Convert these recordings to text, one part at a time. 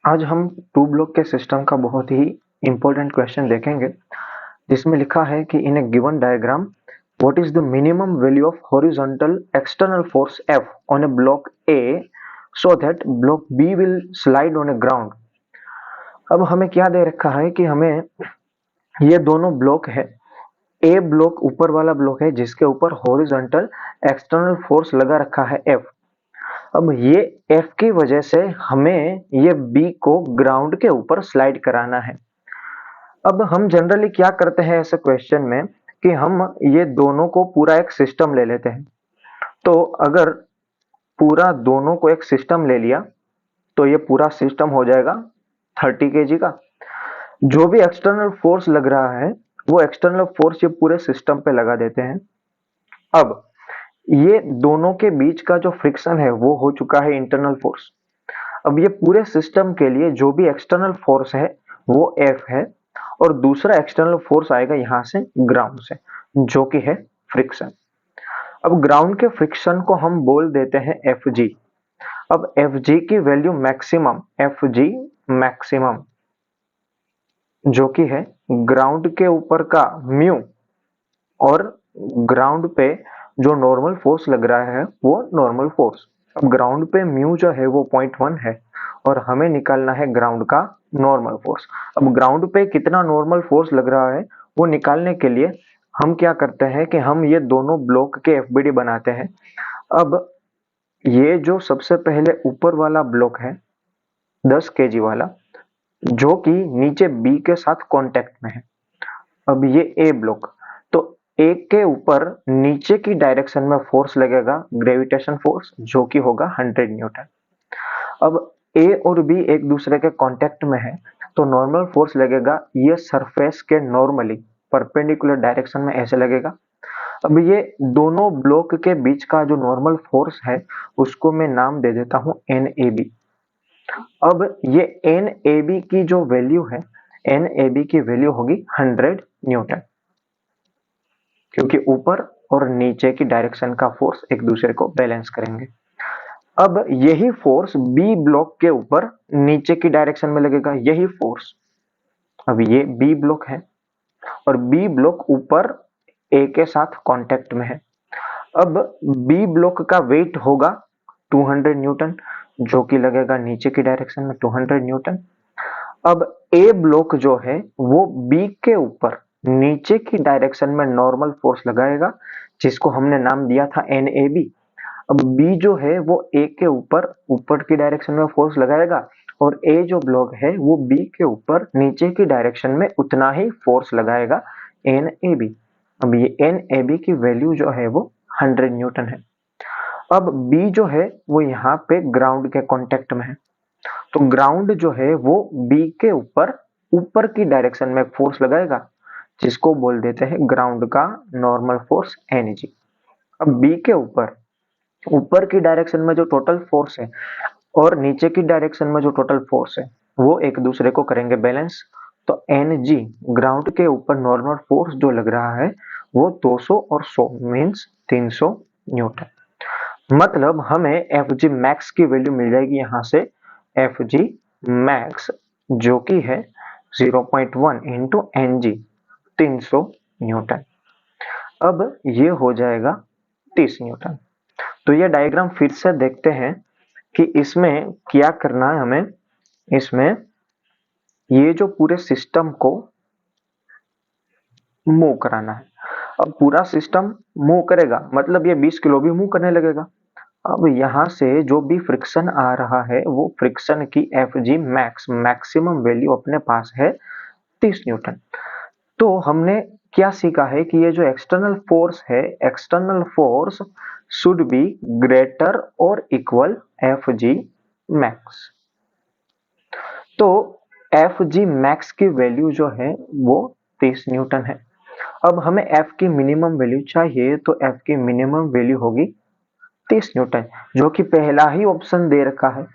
आज हम to block के सिस्टम का बहुत ही इंपॉर्टेंट क्वेश्चन देखेंगे जिसमें लिखा है कि in a given diagram what is the minimum value of horizontal external force F on a block A so that block B will slide on a ground. अब हमें क्या दे रखा है कि हमें ये दोनों ब्लॉक है। ए ब्लॉक ऊपर वाला ब्लॉक है जिसके ऊपर हॉरिजॉन्टल एक्सटर्नल फोर्स लगा रखा है F। अब ये F की वजह से हमें ये B को ग्राउंड के ऊपर स्लाइड कराना है। अब हम जनरली क्या करते हैं ऐसे क्वेश्चन में कि हम ये दोनों को पूरा एक सिस्टम ले लेते हैं। तो अगर पूरा दोनों को एक सिस्टम ले लिया तो ये पूरा सिस्टम हो जाएगा 30 kg का। जो भी एक्सटर्नल फोर्स लग रहा है वो एक्सटर्नल फोर्स ये पूरे सिस्टम पे लगा देते हैं। अब ये दोनों के बीच का जो फ्रिक्शन है वो हो चुका है इंटरनल फोर्स। अब ये पूरे सिस्टम के लिए जो भी एक्सटर्नल फोर्स है वो F है और दूसरा एक्सटर्नल फोर्स आएगा यहां से ग्राउंड से जो कि है फ्रिक्शन। अब ग्राउंड के फ्रिक्शन को हम बोल देते हैं Fg। अब Fg की वैल्यू मैक्सिमम Fg मैक्सिमम जो कि है ग्राउंड के ऊपर का म्यू और ग्राउंड पे जो नॉर्मल फोर्स लग रहा है वो नॉर्मल फोर्स। अब ग्राउंड पे म्यू जो है वो 0.1 है और हमें निकालना है ग्राउंड का नॉर्मल फोर्स। अब ग्राउंड पे कितना नॉर्मल फोर्स लग रहा है वो निकालने के लिए हम क्या करते हैं कि हम ये दोनों ब्लॉक के एफबीडी बनाते हैं। अब ये जो सबसे पहले ऊपर वाला ब्लॉक है 10 kg वाला जो कि नीचे बी के साथ कांटेक्ट में है। अब ये ए ब्लॉक, तो ए के ऊपर नीचे की डायरेक्शन में फोर्स लगेगा ग्रेविटेशन फोर्स जो कि होगा 100 न्यूटन। अब ए और बी एक दूसरे के कांटेक्ट में है तो नॉर्मल फोर्स लगेगा ये सरफेस के नॉर्मली परपेंडिकुलर डायरेक्शन में ऐसे लगेगा। अब ये दोनों ब्लॉक के बीच का जो नॉर्मल फोर्स है उसको मैं नाम दे देता हूं NAB। अब ये NAB की जो वैल्यू है NAB की वैल्यू होगी 100 न्यूटन क्योंकि ऊपर और नीचे की डायरेक्शन का फोर्स एक दूसरे को बैलेंस करेंगे। अब यही फोर्स बी ब्लॉक के ऊपर नीचे की डायरेक्शन में लगेगा, यही फोर्स। अब ये बी ब्लॉक है और बी ब्लॉक ऊपर ए के साथ कांटेक्ट में है। अब बी ब्लॉक का वेट होगा 200 न्यूटन जो कि लगेगा नीचे की डायरेक्शन में 200 न्यूटन। अब ए ब्लॉक जो है वो बी के ऊपर नीचे की डायरेक्शन में नॉर्मल फोर्स लगाएगा जिसको हमने नाम दिया था NAB। अब बी जो है वो ए के ऊपर ऊपर की डायरेक्शन में फोर्स लगाएगा और ए जो ब्लॉक है वो बी के ऊपर नीचे की डायरेक्शन में उतना ही फोर्स लगाएगा NAB। अब ये NAB की वैल्यू जो है वो 100 न्यूटन है। अब बी जो है वो यहाँ पे ग्राउंड के कांटेक्ट में है तो ग्राउंड जो है वो बी के ऊपर ऊपर की डायरेक्शन में फोर्स लगाएगा जिसको बोल देते हैं ग्राउंड का नॉर्मल फोर्स NG। अब बी के ऊपर की डायरेक्शन में जो टोटल फोर्स है और नीचे की डायरेक्शन में जो टोटल फोर्स है वो एक दूसरे को करेंगे बैलेंस। तो NG ग्राउंड के ऊपर नॉर्मल फोर्स जो लग रहा है वो 200 और 100 मीन्स 300 न्यूटन। मतलब हमें Fg मैक्स की वैल्यू मिल जाएगी यहाँ से Fg मैक्स जो कि है 0.1 इंटू NG 300 न्यूटन। अब ये हो जाएगा 30 न्यूटन। तो ये डायग्राम फिर से देखते हैं कि इसमें क्या करना है हमें। इसमें ये जो पूरे सिस्टम को मूव कराना है। अब पूरा सिस्टम मूव करेगा मतलब ये 20 किलो भी मूव करने लगेगा। अब यहाँ से जो भी फ्रिक्शन आ रहा है वो फ्रिक्शन की Fg मैक्स मैक्सिमम वैल्यू अपने पास है 30 न्यूटन। तो हमने क्या सीखा है कि ये जो एक्सटर्नल फोर्स है external force should be greater और इक्वल Fg मैक्स। तो Fg मैक्स की वैल्यू जो है वो 30 न्यूटन है। अब हमें F की मिनिमम वैल्यू चाहिए तो F की मिनिमम वैल्यू होगी 30 न्यूटन जो कि पहला ही ऑप्शन दे रखा है।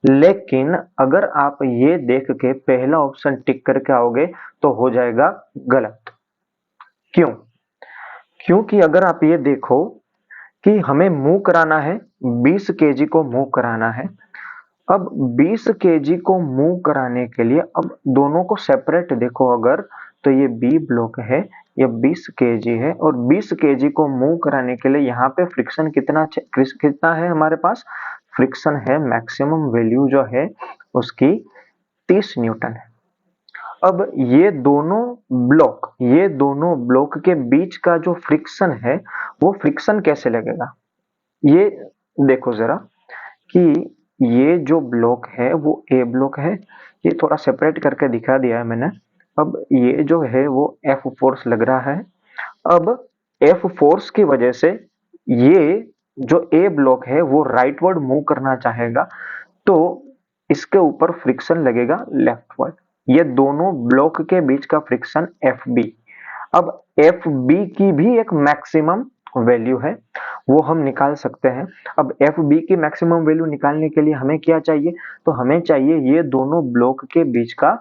लेकिन अगर आप ये देख के पहला ऑप्शन टिक करके आओगे तो हो जाएगा गलत। क्यों? क्योंकि अगर आप ये देखो कि हमें मूव कराना है 20 kg को मूव कराना है अब 20 केजी को मूव कराने के लिए अब दोनों को सेपरेट देखो अगर, तो ये बी ब्लॉक है, ये 20 केजी है और 20 केजी को मूव कराने के लिए यहाँ पे फ्रिक्शन कितना है हमारे पास, फ्रिक्शन है मैक्सिमम वैल्यू जो है उसकी 30 न्यूटन है। अब ये दोनों ब्लॉक के बीच का जो फ्रिक्शन है वो फ्रिक्शन कैसे लगेगा, ये देखो जरा कि ये जो ब्लॉक है वो ए ब्लॉक है, ये थोड़ा सेपरेट करके दिखा दिया है मैंने। अब ये जो है वो एफ फोर्स लग रहा है। अब एफ फोर्स की वजह से ये जो ए ब्लॉक है वो राइटवर्ड मूव करना चाहेगा, तो इसके ऊपर फ्रिक्शन लगेगा लेफ्टवर्ड। ये दोनों ब्लॉक के बीच का फ्रिक्शन एफ बी। अब एफ बी की भी एक मैक्सिमम वैल्यू है, वो हम निकाल सकते हैं। अब एफ बी की मैक्सिमम वैल्यू निकालने के लिए हमें क्या चाहिए, तो हमें चाहिए ये दोनों ब्लॉक के बीच का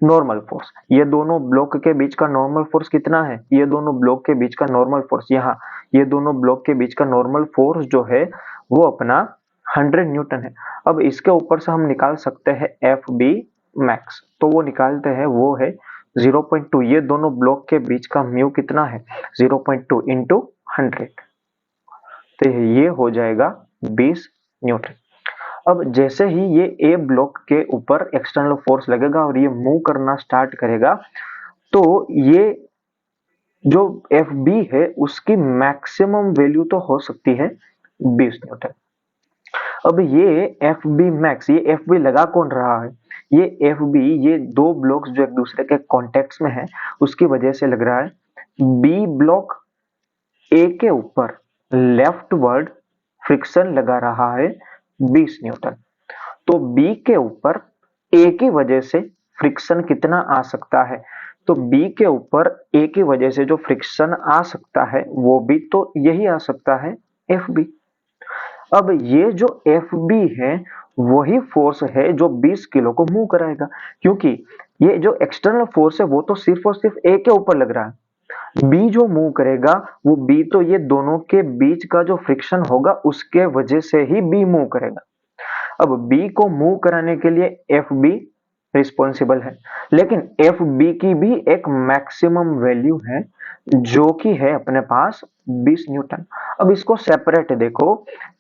नॉर्मल फोर्स। ये दोनों ब्लॉक के बीच का नॉर्मल फोर्स कितना है, ये दोनों ब्लॉक के बीच का नॉर्मल फोर्स, यहाँ ये दोनों ब्लॉक के बीच का नॉर्मल फोर्स जो है वो अपना 100 न्यूटन है। अब इसके ऊपर से हम निकाल सकते हैं एफ बी मैक्स, तो वो निकालते हैं, वो है 0.2। ये दोनों ब्लॉक के बीच का म्यू कितना है, 0.2 इंटू 100, तो ये हो जाएगा 20 न्यूटन। अब जैसे ही ये ए ब्लॉक के ऊपर एक्सटर्नल फोर्स लगेगा और ये मूव करना स्टार्ट करेगा, तो ये जो एफ बी है उसकी मैक्सिमम वैल्यू तो हो सकती है 20 न्यूटन। अब ये एफ बी मैक्स, ये एफ बी लगा कौन रहा है, ये एफ बी ये दो ब्लॉक्स जो एक दूसरे के कॉन्टेक्ट में है उसकी वजह से लग रहा है। बी ब्लॉक ए के ऊपर लेफ्टवर्ड फ्रिक्शन लगा रहा है 20 न्यूटन, तो बी के ऊपर ए की वजह से फ्रिक्शन कितना आ सकता है, तो बी के ऊपर ए की वजह से जो फ्रिक्शन आ सकता है वो भी तो यही आ सकता है एफ बी। अब ये जो एफ बी है वही फोर्स है जो 20 किलो को मूव कराएगा, क्योंकि ये जो एक्सटर्नल फोर्स है वो तो सिर्फ और सिर्फ ए के ऊपर लग रहा है। बी जो मूव करेगा वो बी तो ये दोनों के बीच का जो फ्रिक्शन होगा उसके वजह से ही बी मूव करेगा। अब बी को मूव कराने के लिए एफ बी रिस्पॉन्सिबल है, लेकिन एफ बी की भी एक मैक्सिमम वैल्यू है जो कि है अपने पास 20 न्यूटन। अब इसको सेपरेट देखो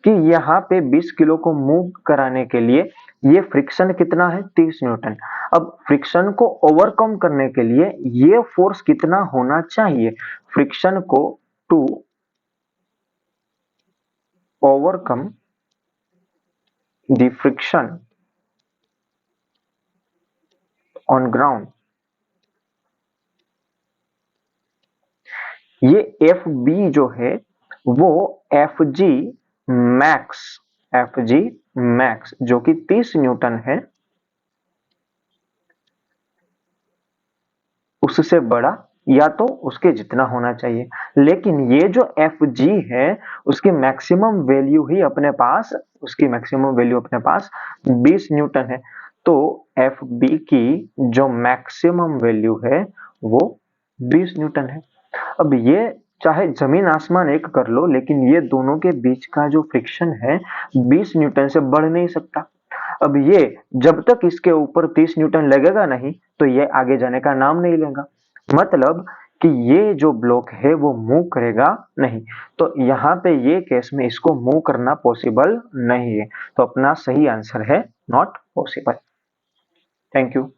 कि यहाँ पे 20 किलो को मूव कराने के लिए ये फ्रिक्शन कितना है, 30 न्यूटन। अब फ्रिक्शन को ओवरकम करने के लिए ये फोर्स कितना होना चाहिए, फ्रिक्शन को to overcome the friction on ground, ये एफ बी जो है वो एफ जी मैक्स जो कि 30 न्यूटन है उससे बड़ा या तो उसके जितना होना चाहिए। लेकिन ये जो एफ जी है उसकी मैक्सिमम वैल्यू ही अपने पास, उसकी मैक्सिमम वैल्यू अपने पास 20 न्यूटन है, तो एफ बी की जो मैक्सिमम वैल्यू है वो 20 न्यूटन है। अब ये चाहे जमीन आसमान एक कर लो, लेकिन ये दोनों के बीच का जो फ्रिक्शन है 20 न्यूटन से बढ़ नहीं सकता। अब ये जब तक इसके ऊपर 30 न्यूटन लगेगा नहीं तो ये आगे जाने का नाम नहीं लेगा, मतलब कि ये जो ब्लॉक है वो मूव करेगा नहीं। तो यहाँ पे ये केस में इसको मूव करना पॉसिबल नहीं है, तो अपना सही आंसर है नॉट पॉसिबल। Thank you.